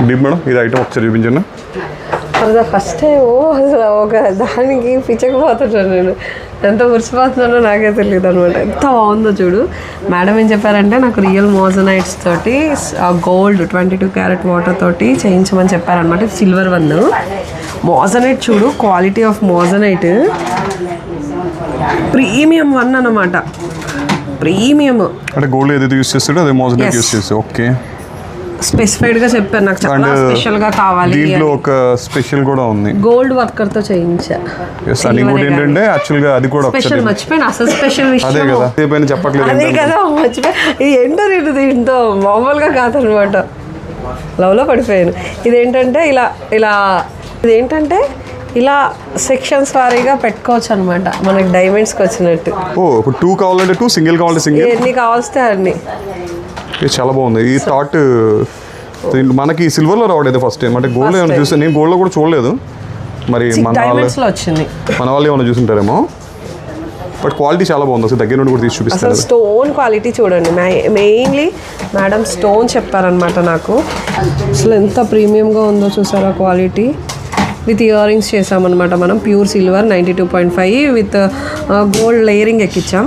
Deep madam ఇది item ఒకసారి చూపించండి. అది ఫస్ట్ అసలు ఒక దానికి పిచ్చకపోతున్నాను నేను, ఎంత మురిసిపోతున్నానో నాకే తెలియదు అనమాట. ఎంత బాగుందో చూడు. మేడం ఏం చెప్పారంటే నాకు రియల్ మోజనైట్స్ తోటి గోల్డ్ 22 క్యారెట్ వాటర్ తోటి చేయించమని చెప్పారనమాట. సిల్వర్ వన్ మోజనైట్ చూడు, quality of moissanite premium one అనమాట. ప్రీమియం అంటే గోల్డ్ ఏదైతే యూస్ చేస్తాడో అదే మోజనైట్ యూస్ చేస్తాడు. ఓకే, స్పెసిఫైడ్ గా చెప్పారు నాకు చాలా స్పెషల్ గా కావాలి. దీంట్లో ఒక స్పెషల్ కూడా ఉంది, గోల్డ్ వర్కర్ తో చేయించా. అది కూడా ఏంటంటే యాక్చువల్ గా అది కూడా స్పెషల్ మర్చిపోయిన అసలు స్పెషల్ విషయం అదే కదా, అదే చెప్పట్లేదు. అదే కదా మర్చిపోయి. ఇది ఏంటో నేను దీంతో మామూలుగా కాదనమాట, లవ్ లో పడిపోయాను. ఇదేంటంటే ఇలా ఇలా ఇదేంటంటే ఇలా సెక్షన్స్ వారీగా పెట్టుకోవచ్చు అనమాట, మనకి డైమండ్స్కి వచ్చినట్టు. ఓ ఇప్పుడు 2 కావాలంటే 2, సింగిల్ కావాలంటే సింగిల్, ఎన్ని కావాల్స్తే అన్ని. చాలా బాగుంది ఈ థాట్. మనకి సిల్వర్లో రావడం ఫస్ట్ టైం, అంటే గోల్డ్ ఏమైనా చూస్తే నేను గోల్డ్లో కూడా చూడలేదు. మరి డైమండ్స్లో వచ్చింది, మన వాళ్ళు ఏమైనా చూసుంటారేమో. బట్ క్వాలిటీ చాలా బాగుంది, అసలు దగ్గర నుండి కూడా తీసి చూపిస్తారు. అసలు స్టోన్ క్వాలిటీ చూడండి, మెయిన్లీ మేడం స్టోన్ చెప్పారనమాట నాకు. అసలు ఎంత ప్రీమియంగా ఉందో చూసారా క్వాలిటీ. విత్ ఇయర్ రింగ్స్ చేసామన్నమాట మనం, pure silver 92.5 with gold layering ఎక్కించాం.